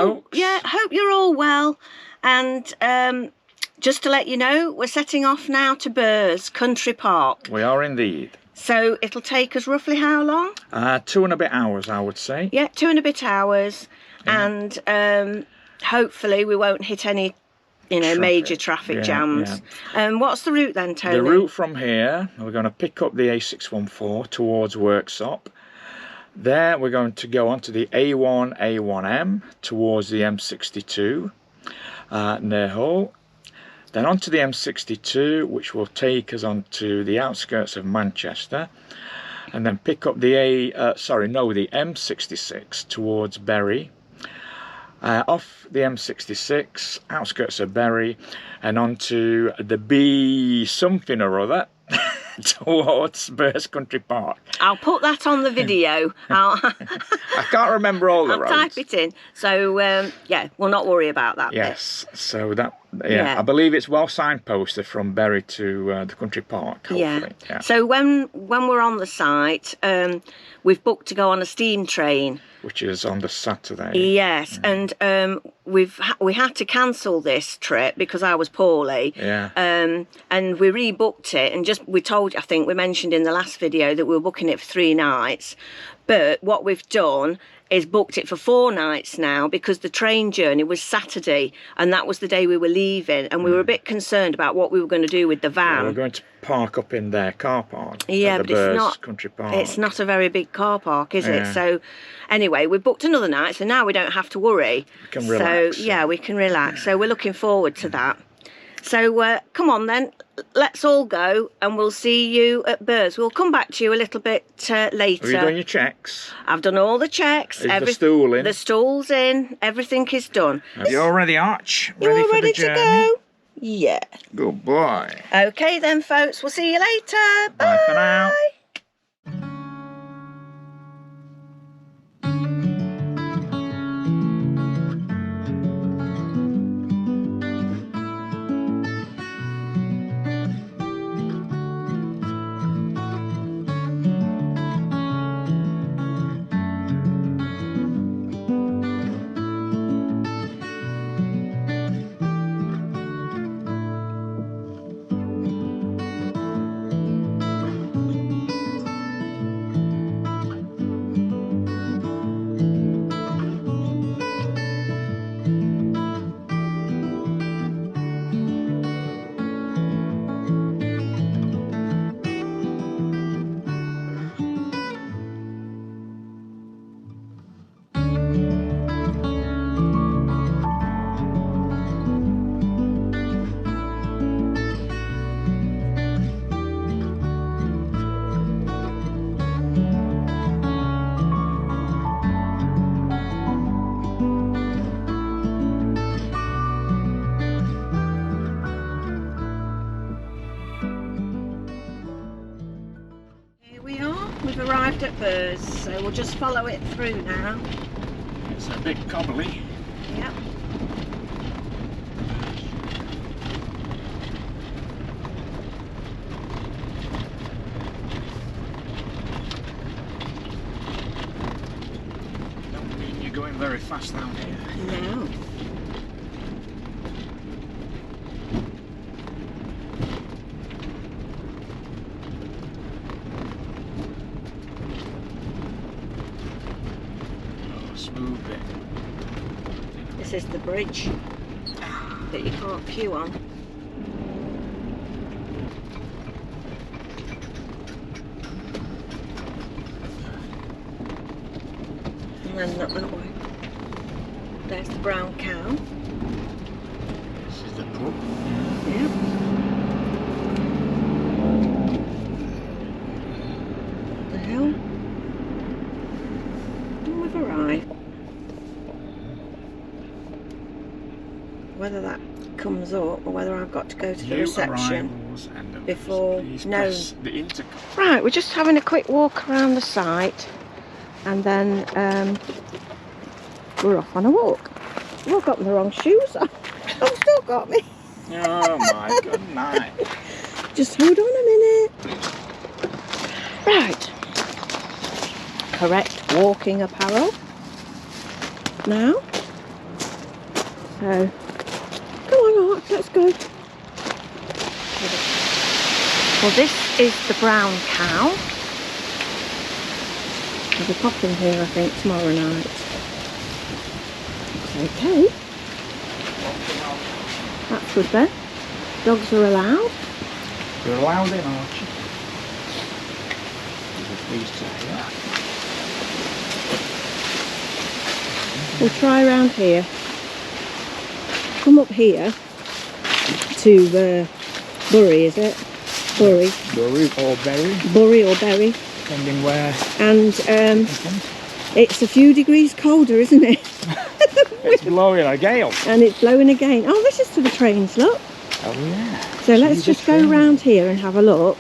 folks. Yeah, hope you're all well. And just to let you know, we're setting off now to Burrs Country Park. We are indeed. So it'll take us roughly how long? 2 and a bit hours, I would say. Yeah, 2 and a bit hours. Yeah. And hopefully we won't hit any, major traffic jams. Yeah. What's the route then, Tony? The route from here, we're going to pick up the A614 towards Worksop. There we're going to go onto the A1, A1M towards the M62 near Hull. Then onto the M62, which will take us onto the outskirts of Manchester, and then pick up the the M66 towards Bury. Off the M66, outskirts of Bury, and onto the B something or other towards Burrs Country Park. I'll put that on the video. I can't remember all the roads. I'll type it in. So, yeah, we'll not worry about that. Yes, so that, I believe it's well signposted from Bury to the country park, hopefully. Yeah. So when we're on the site, we've booked to go on a steam train. Which is on the Saturday. Yes, and we had to cancel this trip because I was poorly. Yeah. And we rebooked it, and I think we mentioned in the last video that we were booking it for 3 nights. But what we've done is booked it for 4 nights now, because the train journey was Saturday and that was the day we were leaving, and we were a bit concerned about what we were going to do with the van. Well, we're going to park up in their car park. Yeah, but Burrs it's not Country Park. It's not a very big car park, is it? So anyway, we booked another night, so now we don't have to worry. We can relax. So yeah, we can relax. So we're looking forward to that. So come on then, let's all go, and we'll see you at Burrs. We'll come back to you a little bit later. Have you done your checks? I've done all the checks. Is the stool in? The stool's in. Everything is done. Are you all ready, Arch? You all ready for the to journey? go? Yeah. Good boy. Okay then, folks. We'll see you later. Bye for now. We've arrived at Burrs, so we'll just follow it through now. It's a bit cobbly. Yep. Don't mean you're going very fast down here. No. Smooth bit. This is the bridge that you can't queue on. And then not that way. There's the brown cow. This is the pub. Yep. The hill. And we've arrived. Whether that comes up or whether I've got to go to the reception before noon. Right, we're just having a quick walk around the site, and then we're off on a walk. I've gotten the wrong shoes on. I've still got me. Oh my good night. Just hold on a minute. Right. Correct walking apparel. Now, So, come on, Arch, let's go. Well, this is the brown cow. I'll be popping here, I think, tomorrow night. It's okay. That's good then. Dogs are allowed. They're allowed in, Archie. These two here. We'll try around here. Come up here to Bury, is it? Bury. Bury or berry. Bury or Berry. Depending where. And it's a few degrees colder, isn't it? It's blowing a gale. And it's blowing again. Oh, this is to the trains, look. Oh yeah. So let's just go round here and have a look.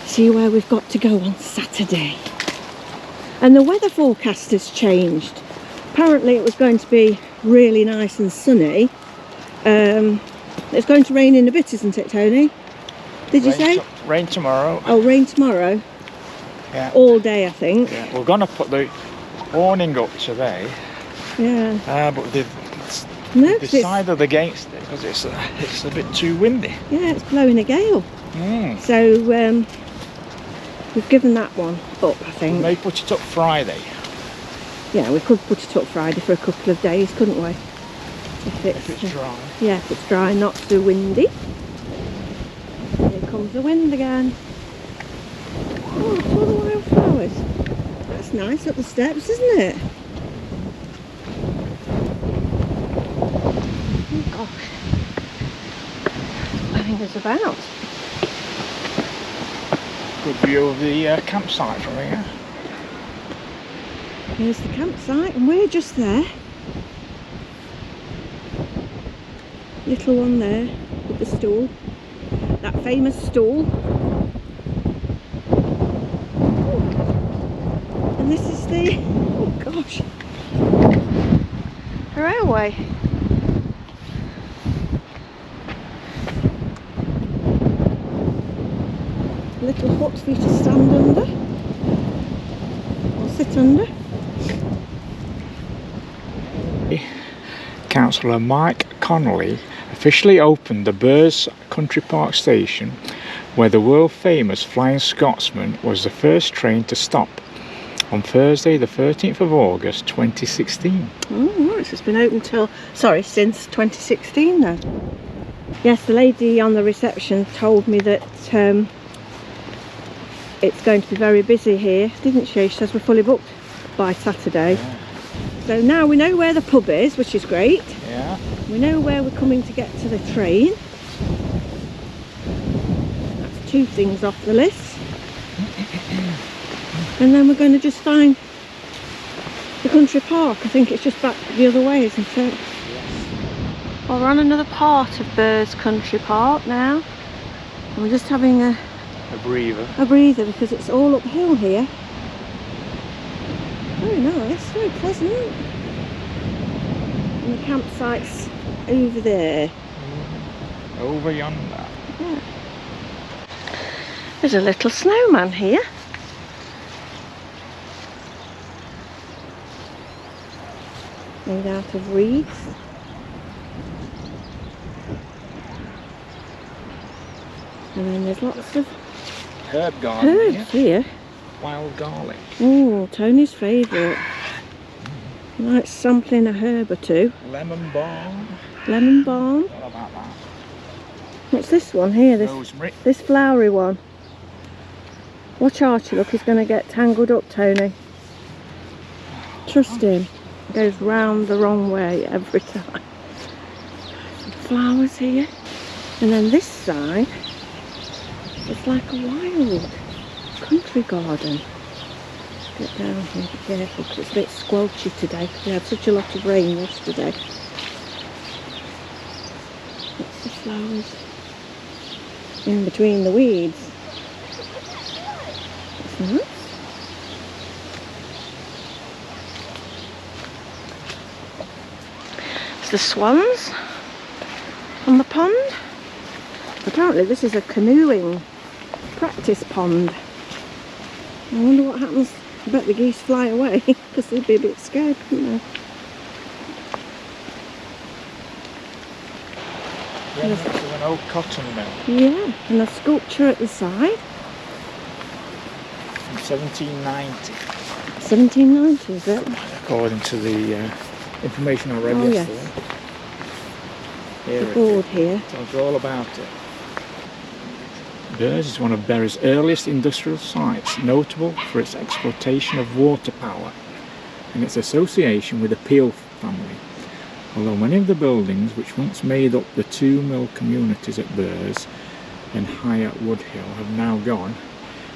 See where we've got to go on Saturday. And the weather forecast has changed. Apparently it was going to be really nice and sunny. It's going to rain in a bit, isn't it, Tony? Did you say? Rain tomorrow. Oh, rain tomorrow. Yeah. All day, I think. Yeah. We're going to put the awning up today. Yeah. But they've No, decided against it because it's a bit too windy. yeah, it's blowing a gale. Mm. So we've given that one up, I think. We may put it up Friday. Yeah, we could put it up Friday for a couple of days, couldn't we? If If it's dry. Yeah, if it's dry, not too windy. Here comes the wind again. Oh, it's all the wildflowers. That's nice up the steps, isn't it? Oh gosh. Blowing us about. Good view of the campsite from here. Here's the campsite and we're just there. Little one there with the stool. That famous stool. And this is the, oh gosh, the railway. A little hut for you to stand under or sit under. Councillor Mike Connolly officially opened the Burrs Country Park station, where the world famous Flying Scotsman was the first train to stop on Thursday the 13th of August 2016. Oh right, so it's been open since 2016 then. Yes, the lady on the reception told me that it's going to be very busy here, didn't she? She says we're fully booked by Saturday. Yeah. So now we know where the pub is, which is great. Yeah. We know where we're coming to get to the train. That's two things off the list. And then we're going to just find the country park. I think it's just back the other way, isn't it? Yes. Well, we're on another part of Burrs Country Park now. And we're just having a breather because it's all uphill here. Very nice, very pleasant. And the campsite's over there. Over yonder. Yeah. There's a little snowman here. Made out of reeds. And then there's lots of Herb garden herbs here. Wild garlic. Oh, Tony's favourite. He likes sampling a herb or two. Lemon balm. Lemon balm. What about that? What's this one here? Rosemary. This flowery one. Watch Archie, look, he's going to get tangled up, Tony. Trust him. Goes round the wrong way every time. Some flowers here. And then this side, it's like a wild country garden. Get down here, be careful because it's a bit squelchy today because we had such a lot of rain yesterday. Lots of flowers in between the weeds. That's nice. It's the swans on the pond. Apparently this is a canoeing practice pond. I wonder what happens. I bet the geese fly away because they'd be a bit scared, wouldn't they? Remnants of an old cotton mill. Yeah, and a sculpture at the side. From 1790. 1790, is it? According to the information I read Oh, yes. yesterday. Here The it board is. here. Tells you all about it. Burrs is one of Bury's earliest industrial sites, notable for its exploitation of water power and its association with the Peel family. Although many of the buildings which once made up the two mill communities at Burrs and higher Woodhill have now gone,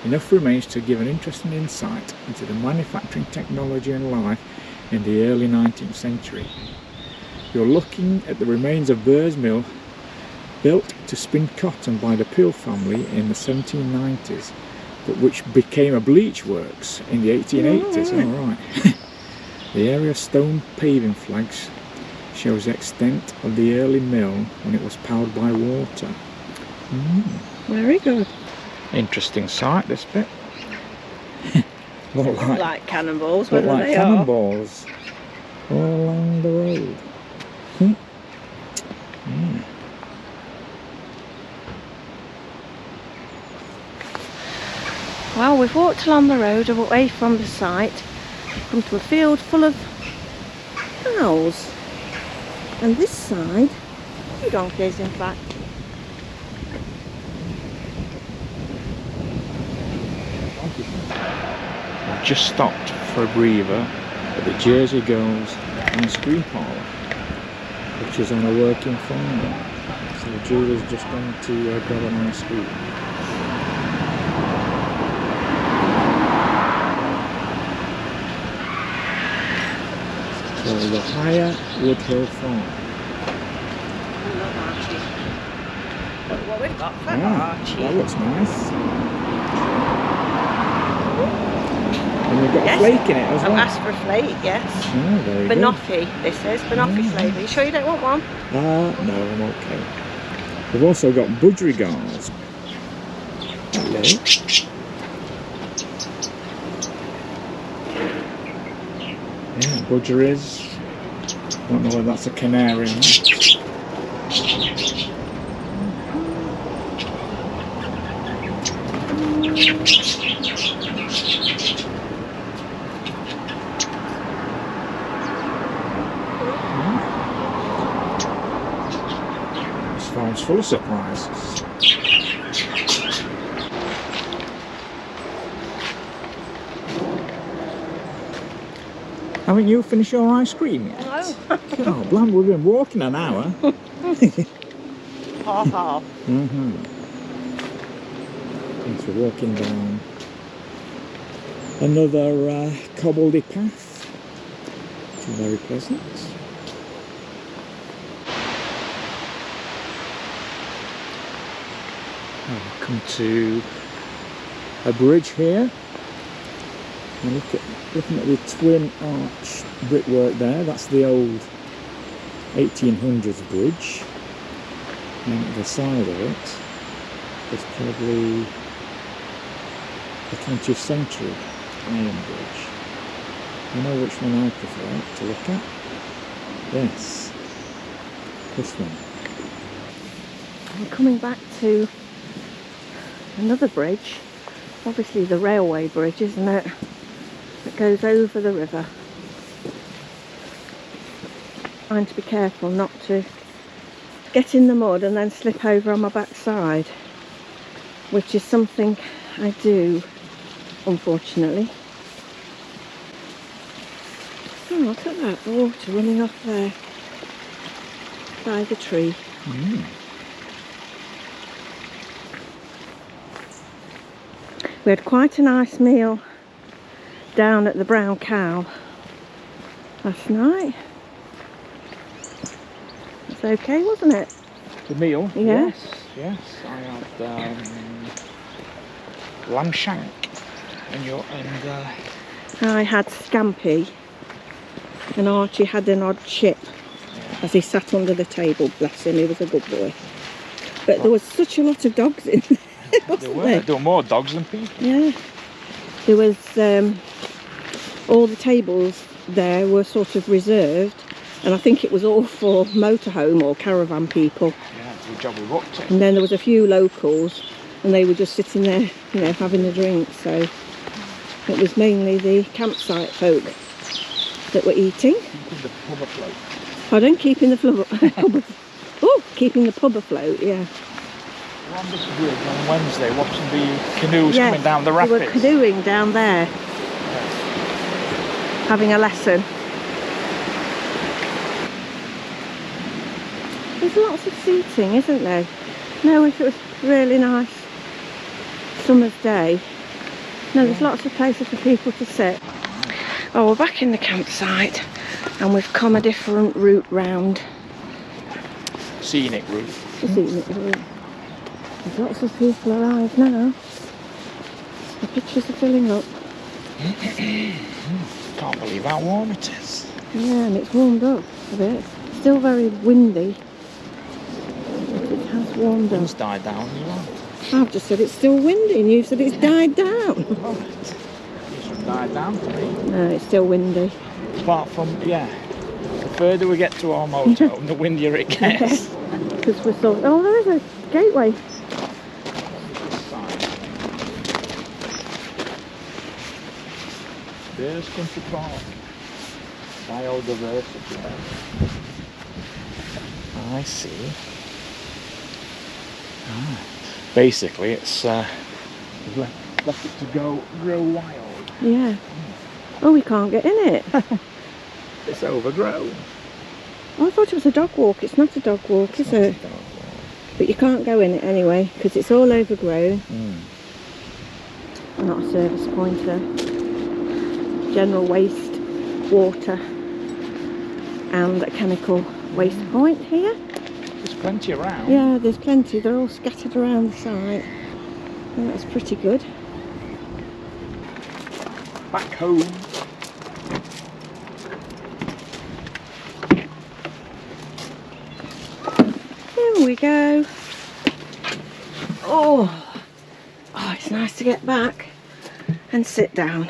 enough remains to give an interesting insight into the manufacturing technology and life in the early 19th century. You're looking at the remains of Burrs Mill, built to spin cotton by the Peel family in the 1790s, but which became a bleach works in the 1880s. All right. The area of stone paving flags shows the extent of the early mill when it was powered by water. Very good. Interesting site, this bit. Look Like cannonballs, look whether like they cannonballs all along the road. Well, we've walked along the road away from the site, come to a field full of cows. And this side, 2 donkeys in fact. I've just stopped for a breather at the Jersey Girls ice cream parlour, which is on a working farm. So Julie's just gone to grab an ice cream. So the higher Woodhill farm. Look what we've got for Archie. That looks nice. And we've got Yes, a flake in it as I've well. asked for a flake, yes. Oh, very good. Banoffee, this is. Banoffee flavour. You sure you don't want one? No, I'm okay. We've also got budgerigars. Hello. Yeah, budgeries. Don't know whether that's a canary or not. This farm's full of surprises. Haven't you finished your ice cream yet? No. Oh, blimey, we've been walking an hour. Half. Thanks for walking down another cobbledy path. It's very pleasant. I've come to a bridge here. And looking at the twin arch brickwork there, that's the old 1800s bridge. And at the side of it is probably the 20th century iron bridge. You know which one I prefer to look at? Yes, this one. We're coming back to another bridge, obviously the railway bridge, isn't it? That goes over the river. Trying to be careful not to get in the mud and then slip over on my backside, which is something I do, unfortunately. Oh, look at that, the water running off there by the tree. We had quite a nice meal down at the Brown Cow last night. It's okay, wasn't it? The meal? Yeah. Yes. I had lamb shank and I had scampi and Archie had an odd chip as he sat under the table, bless him, he was a good boy. But there was such a lot of dogs in there, wasn't there? There were more dogs than people. Yeah. There was, all the tables there were sort of reserved, and I think it was all for motorhome or caravan people. Yes. Good job we booked it. And then there was a few locals, and they were just sitting there, you know, having a drink. So it was mainly the campsite folk that were eating. Keeping the pub afloat. Pardon? Keeping the keeping the pub afloat, yeah. We're on this bridge on Wednesday watching the canoes coming down the They rapids. were canoeing down there, having a lesson. There's lots of seating, isn't there? No, if it was really nice summer's day. No, there's lots of places for people to sit. Oh, we're back in the campsite and we've come a different route round. Scenic route. The scenic route. There's lots of people arrived now. The pictures are filling up. Can't believe how warm it is. Yeah, and it's warmed up a bit. Still very windy. It has warmed up. It's died down as well. I've just said it's still windy and you said it's died down. Oh, it should die down for me. No, it's still windy. Apart from, yeah, the further we get to our motorhome, the windier it gets. Because we're sort of, oh, there is a gateway. Burrs Country Park. Biodiversity. I see. Ah. Basically, it's left it to grow wild. Yeah. Oh, we can't get in it. It's overgrown. Oh, I thought it was a dog walk. It's not a dog walk, is it? But you can't go in it anyway because it's all overgrown. Not a service point there. General waste, water, and a chemical waste point here. There's plenty around. Yeah, there's plenty. They're all scattered around the site. And that's pretty good. Back home. Here we go. Oh, it's nice to get back and sit down.